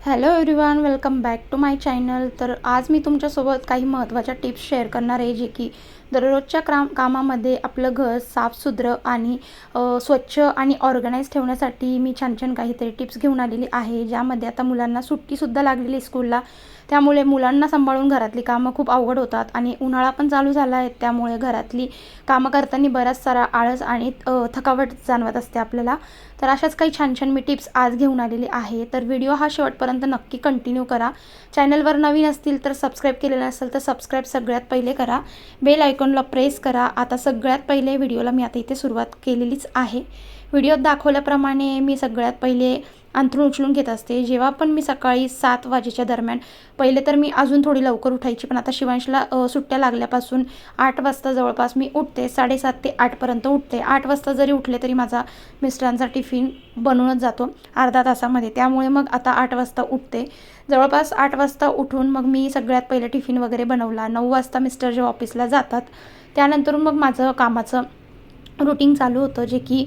Hello everyone, welcome back to my channel. तर आज मी तुमच्यासोबत काही महत्त्वाच्या टिप्स शेअर करणार आहे, जे की दररोजच्या कामामध्ये आपलं घर साफसुथरं आणि स्वच्छ आणि ऑर्गनाईज ठेवण्यासाठी मी छान छान काहीतरी टिप्स घेऊन आलेली आहे. ज्यामध्ये आता मुलांना सुट्टीसुद्धा लागलेली स्कूलला, त्यामुळे मुलांना सांभाळून घरातली कामं खूप अवघड होतात आणि उन्हाळा पण चालू झाला आहे. त्यामुळे घरातली कामं करताना बराच सारा आळस आणि थकावट जाणवत असते आपल्याला. तर अशाच काही छान छान मी टिप्स आज घेऊन आलेली आहे. तर व्हिडिओ हा शेवटपर्यंत नक्की कंटिन्यू करा. चॅनलवर नवीन असतील तर सबस्क्राईब केलेलं असेल तर सबस्क्राईब सगळ्यात पहिले करा. बेल आयकॉनला प्रेस करा. आता सगळ्यात पहिले व्हिडिओला मी आता इथे सुरुवात केलेलीच आहे. व्हिडिओत दाखवल्याप्रमाणे मी सगळ्यात पहिले अंथरूण उचलून घेत असते. जेव्हा पण मी सकाळी 7 वाजेच्या दरम्यान, पहिले तर मी अजून थोडी लवकर उठायची, पण आता शिवांशला सुट्ट्या लागल्यापासून 8 वाजता जवळपास मी उठते. 7:30 ते 8पर्यंत उठते. 8 वाजता जरी उठले तरी माझा मिस्टरांचा टिफिन बनवूनच जातो अर्धा तासामध्ये. त्यामुळे मग आता 8 वाजता उठते. जवळपास 8 वाजता उठून मग मी सगळ्यात पहिले टिफिन वगैरे बनवला. 9 वाजता मिस्टर जे ऑफिसला जातात, त्यानंतर मग माझं कामाचं रुटीन चालू होतं, जे की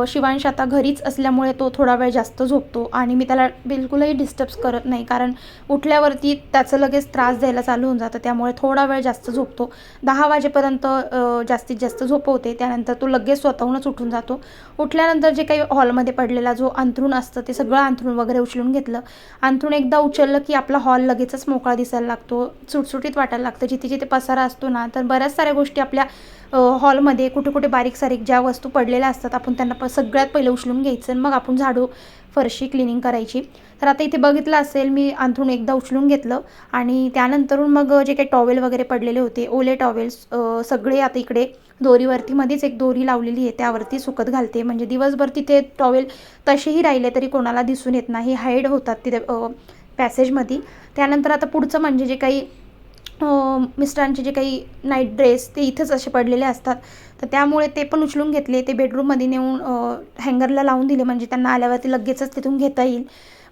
शिवांश आता घरीच असल्यामुळे तो थोडा वेळ जास्त झोपतो आणि मी त्याला बिलकुलही डिस्टर्ब्स करत नाही, कारण उठल्यावरती त्याचं लगेच त्रास द्यायला चालू होऊन जातं. त्यामुळे थोडा वेळ जास्त झोपतो. 10 वाजेपर्यंत जास्तीत जास्त झोपवते. त्यानंतर तो लगेच स्वतःहूनच उठून जातो. उठल्यानंतर जे काही हॉलमध्ये पडलेला जो अंथरूण असतं ते सगळं अंथरूण वगैरे उचलून घेतलं. अंथरूण एकदा उचललं की आपला हॉल लगेचच मोकळा दिसायला लागतो, सुटसुटीत वाटायला लागतं. जिथे जिथे पसारा असतो ना, तर बऱ्याच साऱ्या गोष्टी आपल्या हॉलमध्ये कुठे कुठे बारीक सारीक ज्या वस्तू पडलेल्या असतात, आपण त्यांना सगळ्यात पहिले उचलून घ्यायचं आणि मग आपण झाडू फरशी क्लिनिंग करायची. तर आता इथे बघितलं असेल, मी अंथरूण एकदा उचलून घेतलं आणि त्यानंतरून मग जे काही टॉवेल वगैरे पडलेले होते, ओले टॉवेल्स सगळे आता इकडे दोरीवरती, मध्येच एक दोरी लावलेली आहे त्यावरती सुकत घालते. म्हणजे दिवसभर तिथे टॉवेल तसेही राहिले तरी कोणाला दिसून येत नाही, हाईड होतात तिथे पॅसेजमध्ये. त्यानंतर आता पुढचं म्हणजे जे काही मिस्टरांचे जे काही नाईट ड्रेस ते इथंच असे पडलेले असतात, तर त्यामुळे ते पण उचलून घेतले. ते बेडरूममध्ये नेऊन हँगरला लावून दिले, म्हणजे त्यांना आल्यावरती लगेचच तिथून घेता येईल.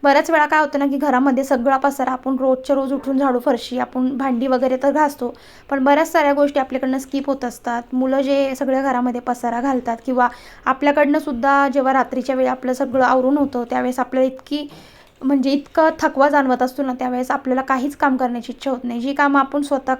बऱ्याच वेळा काय होतं ना, की घरामध्ये सगळा पसारा आपण रोजच्या रोज उठून झाडू फरशी, आपण भांडी वगैरे तर घासतो, पण बऱ्याच साऱ्या गोष्टी आपल्याकडनं स्किप होत असतात. मुलं जे सगळ्या घरामध्ये पसारा घालतात, किंवा आपल्याकडनं सुद्धा जेव्हा रात्रीच्या वेळी आपलं सगळं आवरून होतं, त्यावेळेस आपल्याला इतकं थकवा जाणवत असतो ना, त्यावेळेस आपल्याला काहीच काम करण्याची इच्छा होत नाही. जी कामं आपण स्वतः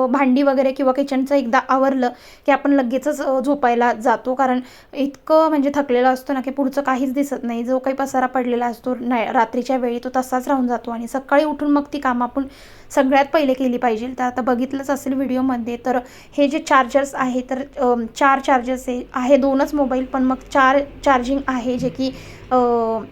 भांडी वगैरे किंवा किचनचं एकदा आवरलं की आपण लगेचच झोपायला जातो, कारण इतकं म्हणजे थकलेलं असतो ना, की पुढचं काहीच दिसत नाही. जो काही पसारा पडलेला असतो नाही रात्रीच्या वेळी, तो तसाच राहून जातो आणि सकाळी उठून मग ती कामं आपण सगळ्यात पहिले केली पाहिजे. तर आता बघितलंच असेल व्हिडिओमध्ये, तर हे जे चार्जर्स आहे, तर 4 चार्जर्स आहे. 2च मोबाईल, पण मग 4 चार्जिंग आहे, जे की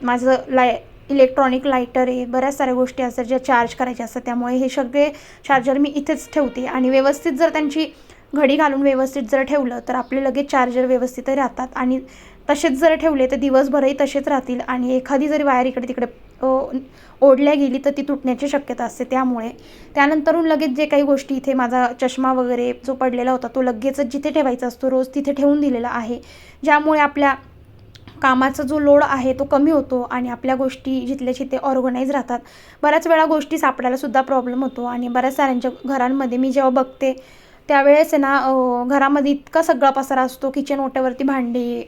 माझं इलेक्ट्रॉनिक लायटर आहे. बऱ्याच साऱ्या गोष्टी असतात ज्या चार्ज करायच्या असतात, त्यामुळे हे सगळे चार्जर मी इथेच ठेवते. आणि व्यवस्थित जर त्यांची घडी घालून व्यवस्थित जर ठेवलं तर आपले लगेच चार्जर व्यवस्थितही राहतात, आणि तसेच जर ठेवले तर दिवसभरही तसेच राहतील. आणि एखादी जरी वायर इकडे तिकडे ओढल्या गेली तर ती तुटण्याची शक्यता असते. त्यामुळे त्यानंतरून लगेच जे काही गोष्टी, इथे माझा चष्मा वगैरे जो पडलेला होता तो लगेचच जिथे ठेवायचा असतो रोज तिथे ठेवून दिलेला आहे, ज्यामुळे आपल्या कामाचा जो लोड आहे तो कमी होतो आणि आपल्या गोष्टी जिथल्या तिथे ऑर्गनाईज राहतात. बऱ्याच वेळा गोष्टी सापडायलासुद्धा प्रॉब्लेम होतो, आणि बऱ्याच साऱ्यांच्या घरांमध्ये मी जेव्हा बघते त्यावेळेस आहे ना, घरामध्ये इतका सगळा पसारा असतो. किचन ओट्यावरती भांडी,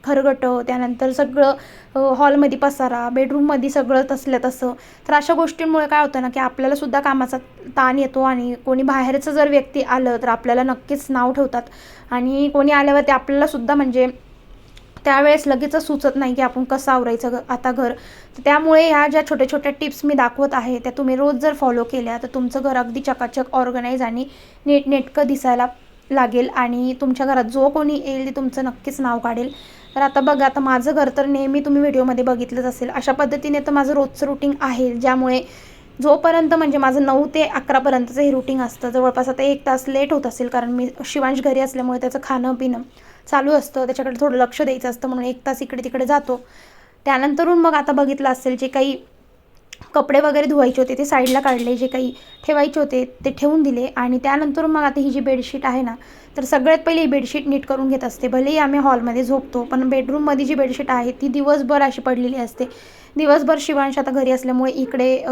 खरगटं, त्यानंतर सगळं हॉलमध्ये पसारा, बेडरूममध्ये सगळं तसलं तसं. तर अशा गोष्टींमुळे काय होतं ना, की आपल्यालासुद्धा कामाचा ताण येतो, आणि कोणी बाहेरचं जर व्यक्ती आलं तर आपल्याला नक्कीच नाव ठेवतात, आणि कोणी आल्यावर ते आपल्यालासुद्धा म्हणजे त्यावेळेस लगेचच सुचत नाही की आपण कसं आवरायचं आता घर. तर त्यामुळे ह्या ज्या छोट्या छोट्या टिप्स मी दाखवत आहे त्या तुम्ही रोज जर फॉलो केल्या तर तुमचं घर अगदी चकाचक, ऑर्गनाईज आणि नीटनेटकं दिसायला लागेल, आणि तुमच्या घरात जो कोणी येईल ते तुमचं नक्कीच नाव काढेल. तर आता बघा, आता माझं घर तर नेहमी तुम्ही व्हिडिओमध्ये बघितलंच असेल. अशा पद्धतीने तर माझं रोजचं रुटीन आहे, ज्यामुळे जोपर्यंत म्हणजे माझं 9 ते 11पर्यंतचं हे रुटीन असतं. जवळपास आता 1 तास लेट होत असेल, कारण मी शिवांश घरी असल्यामुळे त्याचं खाणं पिणं चालू असतं, त्याच्याकडे थोडं लक्ष द्यायचं असतं, म्हणून 1 तास इकडे तिकडे जातो. त्यानंतरून मग आता बघितलं असेल, जे काही कपडे वगैरे धुवायचे होते ते साईडला काढले, जे काही ठेवायचे होते ते ठेवून दिले. आणि त्यानंतर मग आता ही जी बेडशीट आहे ना, तर सगळ्यात पहिले ही बेडशीट नीट करून घेत असते. भलेही आम्ही हॉलमध्ये झोपतो, पण बेडरूममध्ये जी बेडशीट आहे ती दिवसभर अशी पडलेली असते. दिवसभर शिवांश आता घरी असल्यामुळे इकडे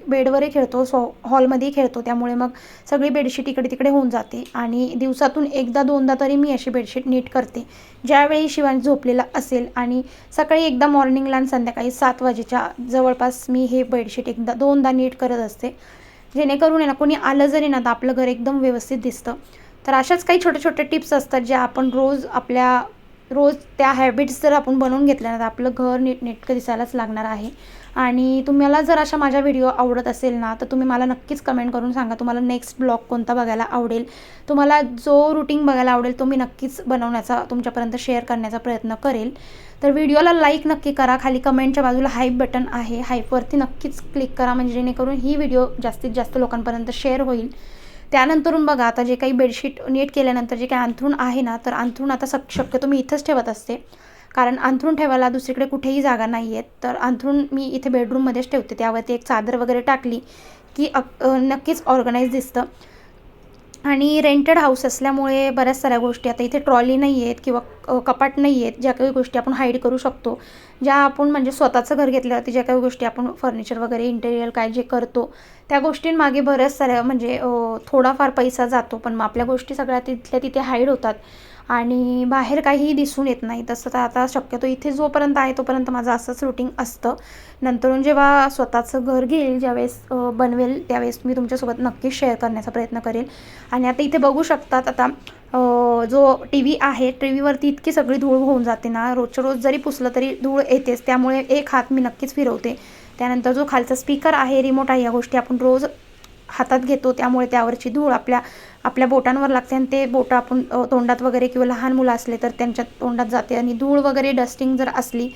बेडवरही खेळतो, हॉलमध्येही खेळतो, त्यामुळे मग सगळी बेडशीट इकडे तिकडे होऊन जाते. आणि दिवसातून एकदा दोनदा तरी मी अशी बेडशीट नीट करते, ज्यावेळी शिवांश झोपलेला असेल. आणि सकाळी एकदा मॉर्निंगला आणि संध्याकाळी 7 वाजेच्या जवळपास मी हे बेडशीट एकदा दोनदा नीट करत असते, जेणेकरून आहे ना कोणी आलं जरी ना तर आपलं घर एकदम व्यवस्थित दिसतं. तर अशाच काही छोट्या छोट्या टिप्स असतात ज्या आपण रोज त्या हॅबिट्स जर आपण बनवून घेतल्या ना तर आपलं घर नीटनेटकं दिसायलाच लागणार आहे. आणि तुम्हाला जर अशा माझ्या व्हिडिओ आवडत असेल ना तर तुम्ही मला नक्कीच कमेंट करून सांगा तुम्हाला नेक्स्ट ब्लॉग कोणता बघायला आवडेल. तुम्हाला जो रूटीन बघायला आवडेल तो मी नक्कीच बनवण्याचा तुमच्यापर्यंत शेअर करण्याचा प्रयत्न करेल. तर व्हिडिओला लाईक नक्की करा. खाली कमेंटच्या बाजूला हाईप बटन आहे, हाईपवरती नक्कीच क्लिक करा म्हणजे जेणेकरून ही व्हिडिओ जास्तीत जास्त लोकांपर्यंत शेअर होईल. त्यानंतरून बघा आता जे काही बेडशीट नीट केल्यानंतर जे काही अंथरूण आहे ना तर अंथरूण आता शक्यतो मी इथंच ठेवत असते, कारण अंथरूण ठेवायला दुसरीकडे कुठेही जागा नाही आहेत. तर अंथरूण मी इथे बेडरूममध्येच ठेवते, त्यावरती एक चादर वगैरे टाकली की नक्कीच ऑर्गनाईज दिसतं. आणि रेंटेड हाऊस असल्यामुळे बऱ्याच साऱ्या गोष्टी आता इथे ट्रॉली नाही आहेत किंवा कपाट नाही आहेत, ज्या काही गोष्टी आपण हाईड करू शकतो, ज्या आपण म्हणजे स्वतःचं घर घेतल्यावरती ज्या काही गोष्टी आपण फर्निचर वगैरे इंटेरियर काय जे करतो त्या गोष्टींमागे बऱ्याच साऱ्या म्हणजे थोडाफार पैसा जातो, पण मग आपल्या गोष्टी सगळ्या तिथल्या तिथे हाईड होतात आणि बाहेर काहीही दिसून येत नाही. तसं तर आता शक्यतो इथे जोपर्यंत आहे तोपर्यंत माझं असंच रुटीन असतं. नंतरून जेव्हा स्वतःचं घर घेईल ज्यावेळेस बनवेल त्यावेळेस मी तुमच्यासोबत नक्कीच शेअर करण्याचा प्रयत्न करेल. आणि आता इथे बघू शकतात आता जो टी व्ही आहे, टी व्हीवरती इतकी सगळी धूळ होऊन जाते ना, रोजच्या रोज जरी पुसलं तरी धूळ येतेच, त्यामुळे एक हात मी नक्कीच फिरवते. त्यानंतर जो खालचा स्पीकर आहे, रिमोट आहे, या गोष्टी आपण रोज हातात घेतो, त्यामुळे त्यावरची धूळ आपल्या बोटांवर लागते आणि ते बोटं आपण तोंडात वगैरे किंवा लहान मुलं असले तर त्यांच्या तोंडात जाते आणि धूळ वगैरे डस्टिंग जर असली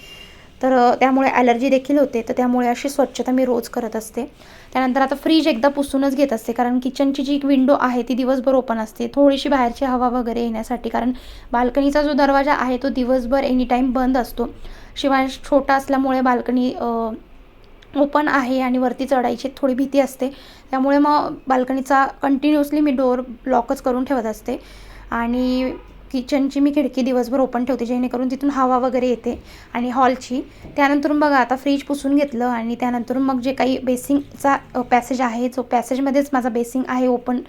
तर त्यामुळे ॲलर्जी देखील होते. तर त्यामुळे अशी स्वच्छता मी रोज करत असते. त्यानंतर आता फ्रीज एकदा पुसूनच घेत असते, कारण किचनची जी एक विंडो आहे ती दिवसभर ओपन असते, थोडीशी बाहेरची हवा वगैरे येण्यासाठी, कारण बाल्कनीचा जो दरवाजा आहे तो दिवसभर एनी टाईम बंद असतो. शिवाय छोटा असल्यामुळे बाल्कनी ओपन आहे आणि वरती चढायची थोडी भीती असते, त्यामुळे मग बाल्कनीचा कंटिन्युअसली मी डोअर लॉकच करून ठेवत असते. आणि किचनची मी खिडकी दिवसभर ओपन ठेवते जेणेकरून तिथून हवा वगैरे येते आणि हॉलची. त्यानंतरून बघा आता फ्रीज पुसून घेतलं आणि त्यानंतर मग जे काही बेसिंगचा पॅसेज आहे, जो पॅसेजमध्येच माझा बेसिंग आहे ओपन,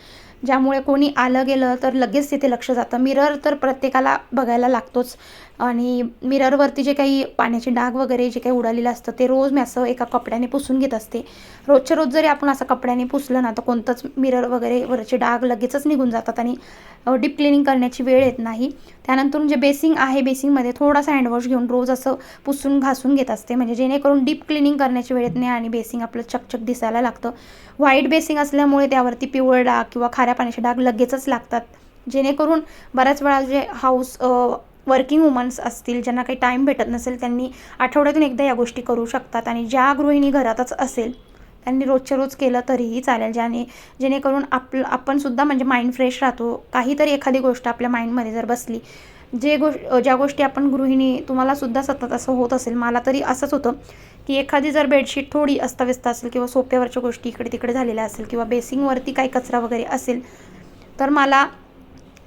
ज्यामुळे कोणी आलं गेलं तर लगेच तिथे लक्ष जातं. मिरर तर प्रत्येकाला बघायला लागतोच आणि मिररवरती जे काही पाण्याचे डाग वगैरे जे काही उडालेलं असतं ते रोज मी असं एका कपड्याने पुसून घेत असते. रोजच्या रोज जरी आपण असं कपड्याने पुसलं ना तर कोणतंच मिरर वगैरे वरचे डाग लगेचच निघून जातात आणि डीप क्लिनिंग करण्याची वेळ येत नाही. त्यानंतर जे बेसिंग आहे, बेसिंगमध्ये थोडासा हँडवॉश घेऊन रोज असं पुसून घासून घेत असते, म्हणजे जेणेकरून डीप क्लिनिंग करण्याची वेळ येत नाही आणि बेसिंग आपलं चकचक दिसायला लागतं. व्हाईट बेसिंग असल्यामुळे त्यावरती पिवळ डाग किंवा खाऱ्या पाण्याचे डाग लगेचच लागतात, जेणेकरून बऱ्याच वेळा जे वर्किंग वुमन्स असतील ज्यांना काही टाईम भेटत नसेल त्यांनी आठवड्यातून एकदा या गोष्टी करू शकतात. आणि ज्या गृहिणी घरातच असेल त्यांनी रोजच्या रोज केलं तरीही चालेल, जेणेकरून आपण सुद्धा म्हणजे माइंड फ्रेश राहतो. काहीतरी एखादी गोष्ट आपल्या माइंडमध्ये जर बसली, ज्या गोष्टी आपण गृहिणी, तुम्हाला सुद्धा सतत असं होत असेल, मला तरी असंच होतं की एखादी जर बेडशीट थोडी अस्ताव्यस्त असेल किंवा सोप्यावरच्या गोष्टी इकडे तिकडे झालेल्या असेल किंवा बेसिंगवरती काही कचरा वगैरे असेल तर मला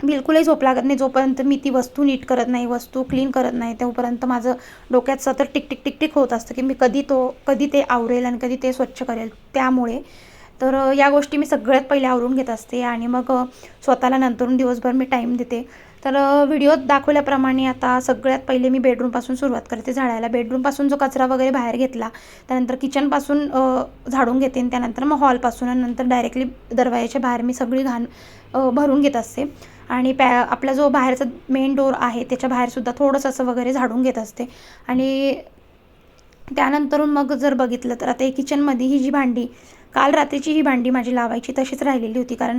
बिलकुलही झोप लागत नाही. जोपर्यंत मी ती वस्तू नीट करत नाही, वस्तू क्लीन करत नाही, तोपर्यंत माझं डोक्यात सतत टिक टिक टिक टिक होत असतं की मी कधी ते आवरेल आणि कधी ते स्वच्छ करेल. त्यामुळे तर या गोष्टी मी सगळ्यात पहिले आवरून घेत असते आणि मग स्वतःला नंतरून दिवसभर मी टाईम देते. तर व्हिडिओत दाखवल्याप्रमाणे आता सगळ्यात पहिले मी बेडरूमपासून सुरुवात करते झाडायला. बेडरूमपासून जो कचरा वगैरे बाहेर घेतला, त्यानंतर किचनपासून झाडून घेते आणि त्यानंतर मग हॉलपासून आणि नंतर डायरेक्टली दरवाजाच्या बाहेर मी सगळी घाण भरून घेत असते. आणि आपला जो बाहेरचा मेन डोअर आहे त्याच्या बाहेरसुद्धा थोडंसं असं वगैरे झाडून घेत असते. आणि त्यानंतरून मग जर बघितलं तर आता किचनमध्ये ही जी भांडी, काल रात्रीची ही भांडी माझी लावायची तशीच राहिलेली होती, कारण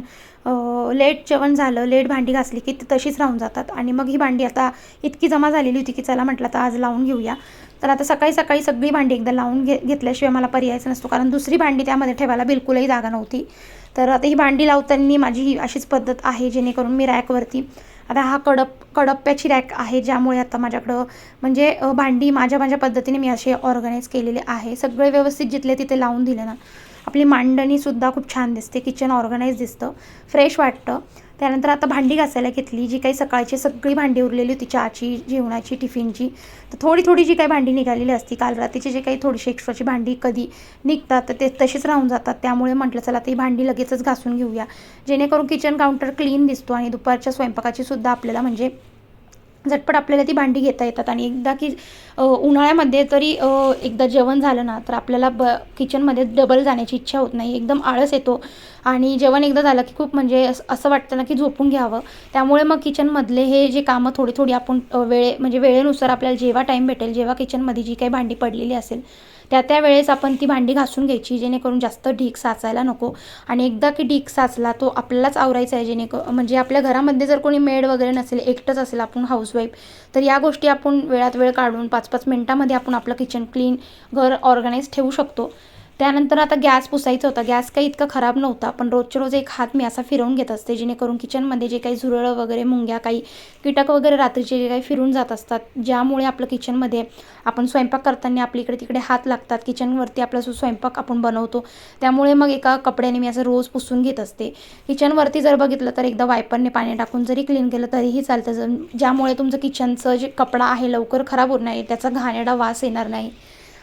लेट जेवण झालं, लेट भांडी घासली की तशीच राहून जातात. आणि मग ही भांडी आता इतकी जमा झालेली होती की चला म्हटलं तर आज लावून घेऊया. तर आता सकाळी सकाळी सगळी भांडी एकदा लावून घेतल्याशिवाय मला पर्यायच नसतो, कारण दुसरी भांडी त्यामध्ये ठेवायला बिलकुलही जागा नव्हती. तर आता ही भांडी लावताना माझी ही अशीच पद्धत आहे, जेणेकरून मी रॅकवरती, आता हा कडप्प्याची रॅक आहे, ज्यामुळे आता माझ्याकडं म्हणजे भांडी माझ्या पद्धतीने मी असे ऑर्गनाईज केलेले आहे. सगळे व्यवस्थित जिथले तिथे लावून दिले ना, आपली मांडणीसुद्धा खूप छान दिसते, किचन ऑर्गनाईज दिसतं, फ्रेश वाटतं. त्यानंतर आता भांडी घासायला घेतली. जी काही सकाळची सगळी भांडी उरलेली होती, चहाची, जेवणाची, टिफिनची, तर थोडी जी काही भांडी निघालेली असती, काल रात्रीची जे काही थोडीशी एक्स्ट्राची भांडी कधी निघतात तर ते तशीच राहून जातात. त्यामुळे म्हटलं चला ती भांडी लगेचच घासून घेऊया, जेणेकरून किचन काउंटर क्लीन दिसतो आणि दुपारच्या स्वयंपाकाची सुद्धा आपल्याला म्हणजे झटपट आपल्याला ती भांडी घेता येतात. आणि एकदा की उन्हाळ्यामध्ये तरी एकदा जेवण झालं ना तर आपल्याला किचनमध्ये डबल जाण्याची इच्छा होत नाही, एकदम आळस येतो. आणि जेवण एकदा झालं की खूप म्हणजे असं वाटतं ना की झोपून घ्यावं. त्यामुळे मग किचनमधले हे जे कामं थोडी थोडी आपण म्हणजे वेळेनुसार आपल्याला जेव्हा टाईम भेटेल, जेव्हा किचनमध्ये जी काही भांडी पडलेली असेल त्या वेळेस आपण ती भांडी घासून घ्यायची, जेणेकरून जास्त ढीग साचायला नको. आणि एकदा की ढीग साचला तो आपल्यालाच आवरायचा आहे, म्हणजे आपल्या घरामध्ये जर कोणी मेड वगैरे नसेल, एकटंच असेल आपण हाऊसवाईफ, तर या गोष्टी आपण वेळात वेळ काढून 5-5 मिनिटामध्ये आपण आपलं किचन क्लीन, घर ऑर्गनाईज ठेवू शकतो. त्यानंतर आता गॅस पुसायचा होता. गॅस काही इतका खराब नव्हता, पण रोजच्या रोज एक हात मी असा फिरवून घेत असते, जेणेकरून किचनमध्ये जे काही झुरळं वगैरे, मुंग्या, काही कीटक वगैरे रात्रीचे जे काही फिरून जात असतात, ज्यामुळे आपलं किचनमध्ये आपण स्वयंपाक करताना आपल्या इकडे तिकडे हात लागतात, किचनवरती आपला जो स्वयंपाक आपण बनवतो, त्यामुळे मग एका कपड्याने मी असं रोज पुसून घेत असते. किचनवरती जर बघितलं तर एकदा वायपरने पाणी टाकून जरी क्लीन केलं तरीही चालतं, ज्यामुळे तुमचं किचनचं जे कपडा आहे लवकर खराब होत नाही, त्याचा घाणेरडा वास येणार नाही.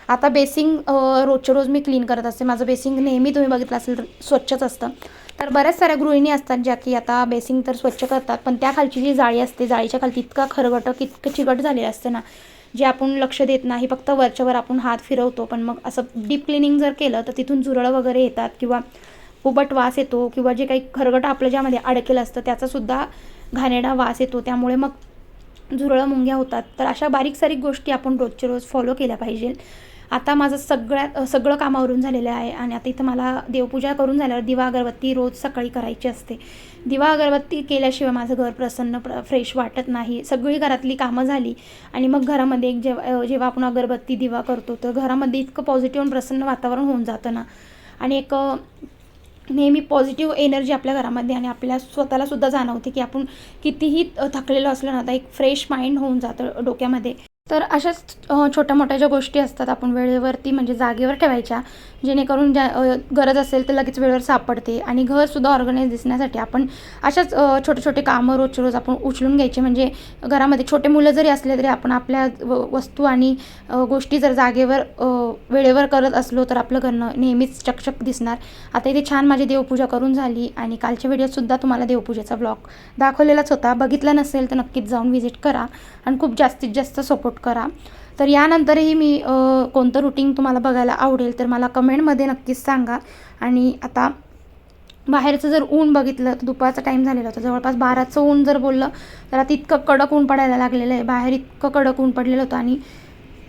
आता बेसिंग रोजच्या रोज मी क्लीन करत असते. माझं बेसिंग नेहमी तुम्ही बघितलं असेल स्वच्छच असतं. तर बऱ्याच साऱ्या गृहिणी असतात ज्या की आता बेसिंग तर स्वच्छ करतात, पण त्या खालची जी जाळी असते, जाळीच्या खालती इतका खरगट, इतकं चिकट झालेलं असतं ना, जे आपण लक्ष देत नाही, फक्त वरच्यावर आपण हात फिरवतो. पण मग असं डीप क्लिनिंग जर केलं तर तिथून झुरळं वगैरे येतात किंवा उबट वास येतो, किंवा जे काही खरगट आपलं ज्यामध्ये अडकेलं असतं त्याचासुद्धा घाणेरडा वास येतो. त्यामुळे मग झुरळं, मुंग्या होतात. तर अशा बारीक सारीक गोष्टी आपण रोजच्या रोज फॉलो केल्या पाहिजे. आता माझं सगळं कामावरून झालेलं आहे. आणि आता इथं मला देवपूजा करून झाल्यावर दिवा अगरबत्ती रोज सकाळी करायची असते. दिवा अगरबत्ती केल्याशिवाय माझं घर प्रसन्न फ्रेश वाटत नाही. सगळी घरातली कामं झाली आणि मग घरामध्ये जेव्हा आपण अगरबत्ती दिवा करतो तर घरामध्ये इतकं पॉझिटिव्ह आणि प्रसन्न वातावरण होऊन जातं ना. आणि एक नेहमी पॉझिटिव्ह एनर्जी आपल्या घरामध्ये, आणि आपल्या स्वतःलासुद्धा जाणवते की आपण कितीही थकलेलो असलो ना, आता एक फ्रेश माइंड होऊन जातं डोक्यामध्ये. तर अशाच छोट्या मोठ्या ज्या गोष्टी असतात आपण वेळेवरती म्हणजे जागेवर ठेवायच्या, जेणेकरून गरज असेल तर लगेच वेळेवर सापडते. आणि घरसुद्धा ऑर्गनाईज दिसण्यासाठी आपण अशाच छोटे छोटे कामं रोजच्या रोज आपण उचलून घ्यायचे. म्हणजे घरामध्ये छोटे मुलं जरी असले तरी आपण आपल्या वस्तू आणि गोष्टी जर जागेवर वेळेवर करत असलो तर आपलं घर नेहमीच चकचक दिसणार. आता इथे छान माझी देवपूजा करून झाली, आणि कालच्या व्हिडिओतसुद्धा तुम्हाला देवपूजेचा ब्लॉग दाखवलेलाच होता. बघितला नसेल तर नक्कीच जाऊन व्हिजिट करा आणि खूप जास्तीत जास्त सपोर्ट करा. तर यानंतरही मी कोणतं रुटीन तुम्हाला बघायला आवडेल तर मला कमेंटमध्ये नक्कीच सांगा. आणि आता बाहेरचं जर ऊन बघितलं तर दुपारचा टाईम झालेला होता, जवळपास 12चं ऊन जर बोललं तर आता इतकं कडक ऊन पडायला लागलेलं आहे. बाहेर इतकं कडक ऊन पडलेलं होतं आणि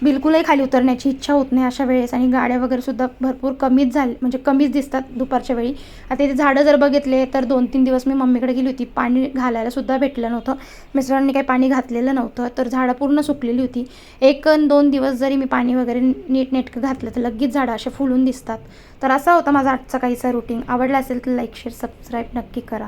बिलकुलही खाली उतरण्याची इच्छा होत नाही अशा वेळेस. आणि गाड्या वगैरेसुद्धा भरपूर कमीच दिसतात दुपारच्या वेळी. आता इथे झाडं जर बघितले तर 2-3 दिवस मी मम्मीकडे गेली होती, पाणी घालायलासुद्धा भेटलं नव्हतं, मिस्टरांनी काही पाणी घातलेलं नव्हतं, तर झाडं पूर्ण सुकलेली होती. 1-2 दिवस जरी मी पाणी वगैरे नीटनेटकं घातलं तर लगेच झाडं असे फुलून दिसतात. तर असा होता माझा आजचा काहीसा रुटीन. आवडला असेल तर लाईक, शेअर, सबस्क्राईब नक्की करा.